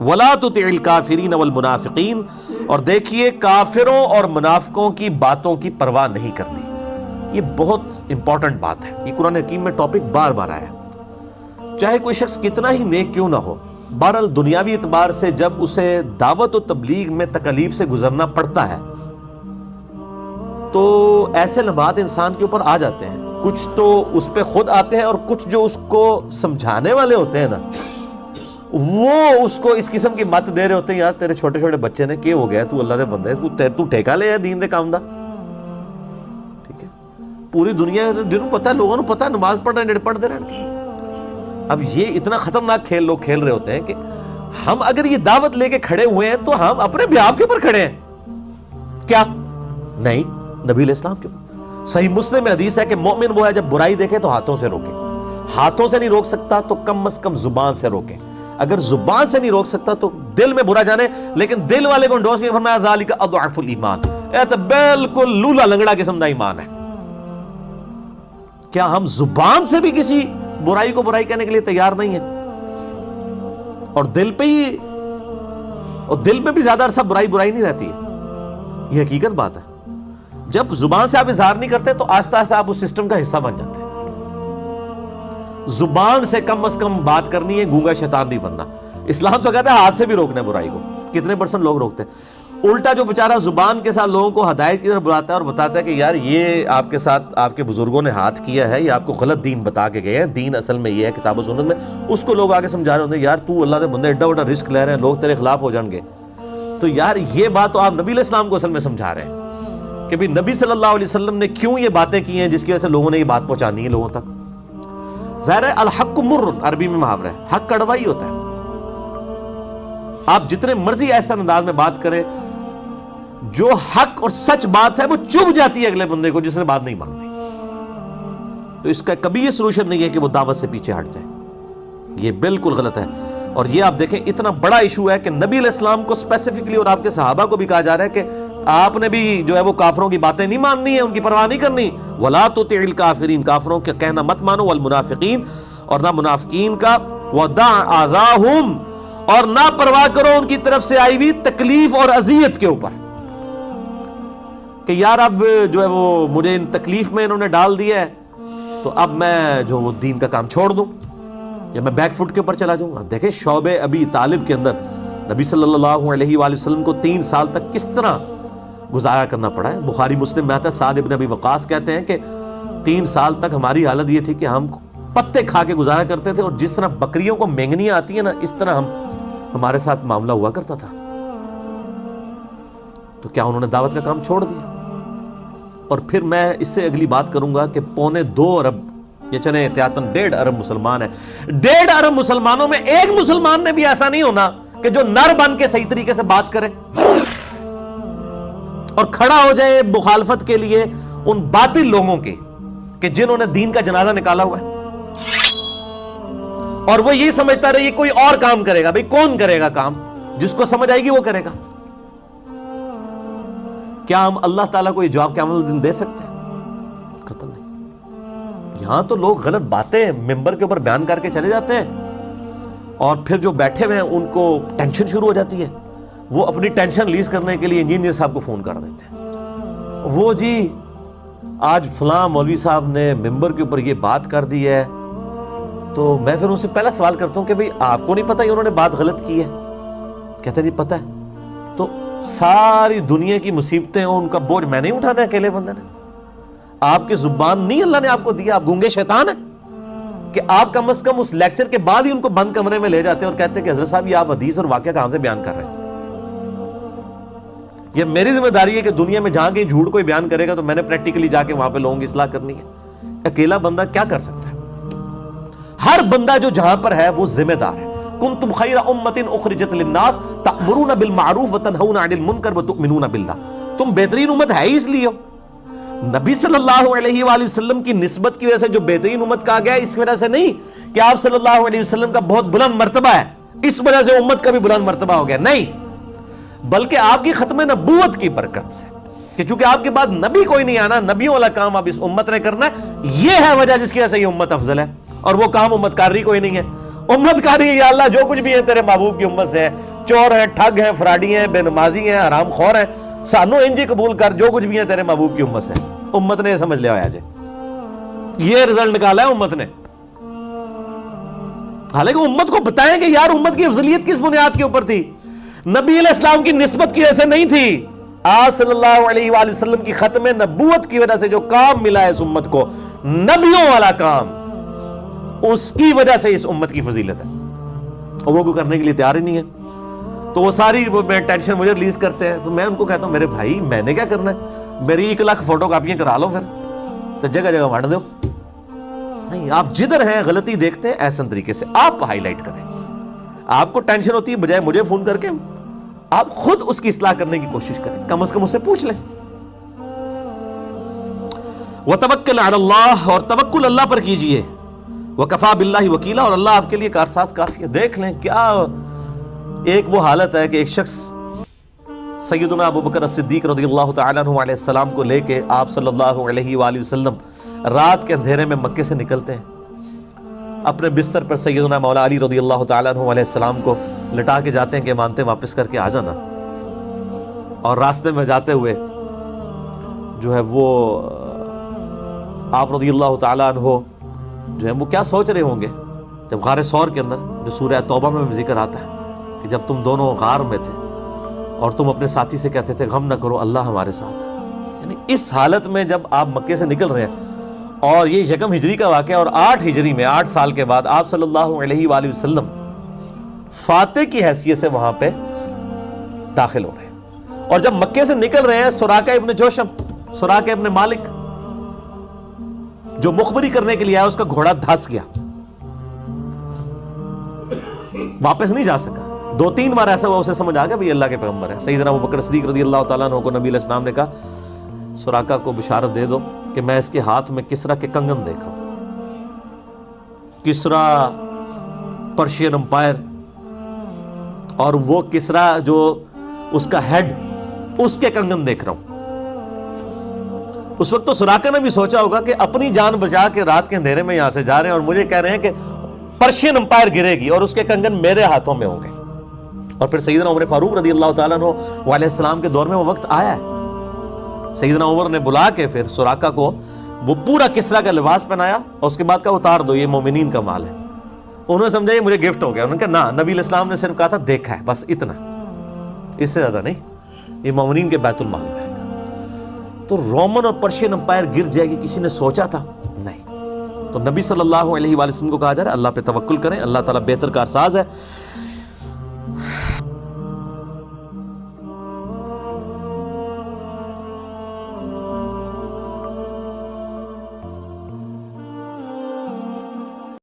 وَلَا تُطِعِ الْكَافِرِينَ وَالْمُنَافِقِينَ، اور دیکھیے کافروں اور منافقوں کی باتوں کی پرواہ نہیں کرنی. یہ بہت امپورٹنٹ بات ہے. یہ قرآن حکیم میں ٹاپک بار بار آیا. چاہے کوئی شخص کتنا ہی نیک کیوں نہ ہو، بہرحال دنیاوی اعتبار سے جب اسے دعوت و تبلیغ میں تکالیف سے گزرنا پڑتا ہے تو ایسے لمحات انسان کے اوپر آ جاتے ہیں. کچھ تو اس پہ خود آتے ہیں اور کچھ جو اس کو سمجھانے والے ہوتے ہیں نا، وہ اس کو اس قسم کی مت دے رہے ہوتے ہیں، یار تیرے چھوٹے چھوٹے بچے نے کیا ہو گیا، تو اللہ دے بندے، تو ٹھیکہ لے دین دے کام دا. ٹھیک ہے، پوری دنیا جنہوں پتہ ہے، لوگوں نے پتہ ہے نماز پڑھ رہے ہیں، پڑھتے رہے. اب یہ اتنا خطرناک کھیل لوگ کھیل رہے ہوتے ہیں کہ ہم اگر یہ دعوت لے کے کھڑے ہوئے ہیں تو ہم اپنے بیاف کے اوپر کھڑے ہیں کیا؟ نہیں، نبی علیہ السلام کے اوپر. صحیح مسلم میں حدیث ہے کہ مومن وہ ہے جب برائی دیکھے تو ہاتھوں سے روکے. ہاتھوں سے نہیں روک سکتا تو کم از کم زبان سے روکے. اگر زبان سے نہیں روک سکتا تو دل میں برا جانے، لیکن دل والے کو انڈوس میں فرمایا ذالک اضعف الایمان، یہ تو بالکل لولا لنگڑا قسم کا ایمان ہے. کیا ہم زبان سے بھی کسی برائی کو برائی کہنے کے لیے تیار نہیں ہیں؟ اور دل پہ بھی زیادہ عرصہ برائی نہیں رہتی ہے. یہ حقیقت بات ہے. جب زبان سے آپ اظہار نہیں کرتے تو آہستہ آہستہ آپ اس سسٹم کا حصہ بن جاتے ہیں. زبان سے کم از کم بات کرنی ہے، گونگا شیطان نہیں بننا. اسلام تو کہتا ہے ہاتھ سے بھی روکنا ہے برائی کو. کتنے % لوگ روکتے ہیں؟ الٹا جو بیچارہ زبان کے ساتھ لوگوں کو ہدایت کی طرف بلاتا ہے اور بتاتا ہے کہ یار یہ آپ کے ساتھ آپ کے بزرگوں نے ہاتھ کیا ہے، یہ آپ کو غلط دین بتا کے گئے ہیں، دین اصل میں یہ ہے کتاب و سنت میں، اس کو لوگ آگے سمجھا رہے ہوتے ہیں یار تو اللہ دے بندے ایڈا بڑا رسک لے رہے ہیں، لوگ تیرے خلاف ہو جائیں گے. تو یار یہ بات تو آپ نبی علیہ السلام کو اصل میں سمجھا رہے ہیں کہ بھی نبی صلی اللہ علیہ وسلم نے کیوں یہ باتیں کی ہیں جس کی وجہ سے لوگوں نے یہ بات پہنچانی ہے لوگوں تک. ظاہر ہے الحق مر، عربی میں محاورہ ہے، حق کڑوا ہی ہوتا ہے. آپ جتنے مرضی احسن انداز میں بات کریں، جو حق اور سچ بات ہے وہ چبھ جاتی ہے اگلے بندے کو جس نے بات نہیں ماننی. تو اس کا کبھی یہ سلوشن نہیں ہے کہ وہ دعوت سے پیچھے ہٹ جائے. یہ بالکل غلط ہے. اور یہ آپ دیکھیں اتنا بڑا ایشو ہے کہ نبی علیہ السلام کو اسپیسیفکلی اور آپ کے صحابہ کو بھی کہا جا رہا ہے کہ آپ نے بھی جو ہے وہ کافروں کی باتیں نہیں ماننی ہے، ان کی پرواہ نہیں کرنی. وَلَا تُطِعِ الْكَافِرِينَ، کافروں کا کہنا مت مانو، وَالْمُنَافِقِينَ، اور نہ منافقین کا، وَدَعْ أَذَاهُمْ، اور نہ پرواہ کرو ان کی طرف سے آئی ہوئی تکلیف اور اذیت کے اوپر کہ یار اب جو ہے وہ مجھے ان تکلیف میں انہوں نے ڈال دیا ہے تو اب میں جو وہ دین کا کام چھوڑ دوں یا میں بیک فٹ کے اوپر چلا جاؤں. دیکھیں شعب ابی طالب کے اندر نبی صلی اللہ علیہ وآلہ وسلم کو 3 سال تک کس طرح گزارا کرنا پڑا ہے. بخاری مسلم میں آتا ہے، سعد ابن ابی وقاص کہتے ہیں کہ 3 سال تک ہماری حالت یہ تھی کہ ہم پتے کھا کے گزارا کرتے تھے، اور جس طرح بکریوں کو مینگنیاں آتی ہیں نا، اس طرح ہمارے ساتھ معاملہ ہوا کرتا تھا. تو کیا انہوں نے دعوت کا کام چھوڑ دیا؟ اور پھر میں اس سے اگلی بات کروں گا کہ 2.25 ارب، یہ چلیں احتیاطاً 1.5 ارب مسلمان ہیں. 1.5 ارب مسلمانوں میں ایک مسلمان نے بھی ایسا نہیں ہونا کہ جو نر بن کے صحیح طریقے سے بات کرے اور کھڑا ہو جائے مخالفت کے لیے ان باطل لوگوں کی کہ جنہوں نے دین کا جنازہ نکالا ہوا ہے، اور وہ یہی سمجھتا رہے یہ کوئی اور کام کرے گا. بھئی کون کرے گا کام؟ جس کو سمجھ آئے گی وہ کرے گا. کیا ہم اللہ تعالیٰ کو یہ جواب قیامت کے دن دے سکتے ہیں؟ قطعاً نہیں. یہاں تو لوگ غلط باتیں ممبر کے اوپر بیان کر کے چلے جاتے ہیں، اور پھر جو بیٹھے ہوئے ہیں ان کو ٹینشن شروع ہو جاتی ہے. وہ اپنی ٹینشن ریلیز کرنے کے لیے انجینئر صاحب کو فون کر دیتے ہیں، وہ جی آج فلاں مولوی صاحب نے ممبر کے اوپر یہ بات کر دی ہے. تو میں پھر ان سے پہلا سوال کرتا ہوں کہ بھئی آپ کو نہیں پتہ یہ انہوں نے بات غلط کی ہے؟ کہتے ہیں جی پتہ ہے. تو ساری دنیا کی مصیبتیں ان کا بوجھ میں نہیں اٹھانا اکیلے بندے نے. آپ کی زبان نہیں اللہ نے آپ کو دیا، آپ گونگے شیطان ہیں کہ آپ کم از کم اس لیکچر کے بعد ہی ان کو بند کمرے میں لے جاتے ہیں اور کہتے ہیں کہ حضرت صاحب یہ آپ حدیث اور واقعہ کہاں سے بیان کر رہے ہیں؟ یہ میری ذمہ داری ہے کہ دنیا میں جہاں کہیں جھوٹ کوئی بیان کرے گا تو میں نے پریکٹیکلی جا کے وہاں پہ لوگوں کی اصلاح کرنی ہے. اکیلا بندہ کیا کر سکتا ہے؟ ہر بندہ جو جہاں پر ہے وہ ذمہ دار ہے. کنتم خیر امۃ اخرجت للناس تأمرون بالمعروف وتنہون عن المنکر وتؤمنون باللہ. تم بہترین امت ہے ہی اس لیے ہو. نبی صلی اللہ علیہ وآلہ وسلم کی نسبت کی وجہ سے جو بہترین امت کہا گیا ہے، اس وجہ سے نہیں کہ آپ صلی اللہ علیہ وسلم کا بہت بلند مرتبہ ہے اس وجہ سے امت کا بھی بلند مرتبہ ہو گیا، نہیں، بلکہ آپ کی ختم نبوت کی برکت سے کہ چونکہ آپ کے بعد نبی کوئی نہیں آنا، نبیوں والا کام اب اس امت نے کرنا ہے. یہ ہے وجہ جس کی وجہ سے یہ امت افضل ہے. اور وہ کام امت کاری کوئی نہیں ہے. امت کاری یا اللہ جو کچھ بھی ہے تیرے محبوب کی امت سے ہے، چور ہیں، ٹھگ ہیں، فراڈی ہیں، بے نمازی ہیں، حرام خور ہیں، سانو انجی قبول کر، جو کچھ بھی ہیں تیرے محبوب کی امت سے۔ امت نے یہ سمجھ لیا آج، یہ رزلٹ نکالا ہے امت نے۔ حالانکہ امت کو بتائیں کہ یار امت کی افضلیت کس بنیاد کے اوپر تھی؟ نبی علیہ السلام کی نسبت کی وجہ سے نہیں تھی، آپ صلی اللہ علیہ وآلہ وسلم کی ختم نبوت کی وجہ سے جو کام ملا ہے اس امت کو، نبیوں والا کام، اس کی وجہ سے اس امت کی فضیلت ہے، اور وہ کوئی کرنے کے لیے تیار ہی نہیں ہے۔ تو وہ ساری ٹینشن مجھے ریلیز کرتے ہیں، تو میں ان کو کہتا ہوں میرے بھائی میں نے کیا کرنا ہے، میری 1 لاکھ فوٹو کاپیاں کرا لو پھر، تو جگہ جگہ بانٹ دو۔ نہیں، آپ جدھر ہیں غلطی دیکھتے ہیں ایسا طریقے سے آپ ہائی لائٹ کریں۔ آپ کو ٹینشن ہوتی ہے، بجائے مجھے فون کر کے آپ خود اس کی اصلاح کرنے کی کوشش کریں، کم از کم اس سے پوچھ لیں۔ وَتَوَكَّلْ عَلَى اللَّهِ، اور توکل اللہ پر کیجئے، وَكَفَى بِاللَّهِ وَكِيلًا، اور اللہ آپ کے لیے کارساز کافی ہے۔ دیکھ لیں کیا ایک وہ حالت ہے کہ ایک شخص سیدنا ابو بکر الصدیق رضی اللہ تعالیٰ عنہ علیہ السلام کو لے کے آپ صلی اللہ علیہ وآلہ وسلم رات کے اندھیرے میں مکے سے نکلتے ہیں، اپنے بستر پر سیدنا مولا علی رضی اللہ تعالیٰ عنہ علیہ السلام کو لٹا کے جاتے ہیں کہ مانتے واپس کر کے آ جانا، اور راستے میں جاتے ہوئے جو ہے وہ آپ رضی اللہ تعالیٰ عنہ جو ہے وہ کیا سوچ رہے ہوں گے جب غار ثور کے اندر، جو سورہ توبہ میں ذکر آتا ہے کہ جب تم دونوں غار میں تھے اور تم اپنے ساتھی سے کہتے تھے غم نہ کرو اللہ ہمارے ساتھ ہے، یعنی اس حالت میں جب آپ مکے سے نکل رہے ہیں، اور یہ یکم ہجری کا واقعہ، اور 8 ہجری میں 8 سال کے بعد آپ صلی اللہ علیہ وآلہ وسلم فاتح کی حیثیت سے وہاں پہ داخل ہو رہے ہیں، اور جب مکے سے نکل رہے ہیں سراقہ ابن جوشم، سراقہ ابن مالک جو مخبری کرنے کے لیے آیا، اس کا گھوڑا دھس گیا، واپس نہیں جا سکا۔ 2-3 بار ایسا ہوا اسے سمجھ آ گیا بھی اللہ کے پیغمبر ہے۔ سیدنا ابوبکر صدیق رضی اللہ تعالیٰ عنہ کو نبی علیہ السلام نے کہا سراقہ کو بشارت دے دو کہ میں اس کے ہاتھ میں کسرا کے کنگن دیکھ رہا ہوں، کسرا پرشین امپائر، اور وہ کسرا جو اس کا ہیڈ، اس کے کنگن دیکھ رہا ہوں۔ اس وقت تو سراقہ نے بھی سوچا ہوگا کہ اپنی جان بچا کے رات کے اندھیرے میں یہاں سے جا رہے ہیں اور مجھے کہہ رہے ہیں کہ پرشین امپائر گرے گی اور اس کے کنگن میرے ہاتھوں میں ہوں گے۔ اور پھر سیدنا عمر فاروق رضی اللہ تعالیٰ عنہ علیہ السلام کے دور میں وہ وقت آیا ہے، سیدنا عمر نے بلا کے پھر سراقہ کو وہ پورا کسرا کا لباس پہنایا، اور اس کے بعد کہا اتار دو، یہ مومنین کا مال ہے۔ انہوں نے سمجھا یہ مجھے گفٹ ہو گیا، انہوں نے کہا نا، نبی علیہ السلام نے صرف کہا تھا دیکھا ہے، بس اتنا، اس سے زیادہ نہیں، یہ مومنین کے بیت المال میں ہے۔ تو رومن اور پرشین امپائر گر جائے گی کسی نے سوچا تھا؟ نہیں۔ تو نبی صلی اللہ علیہ وآلہ وسلم کو کہا جا رہا ہے اللہ پہ توکل کریں، اللہ تعالیٰ بہتر کارساز ہے۔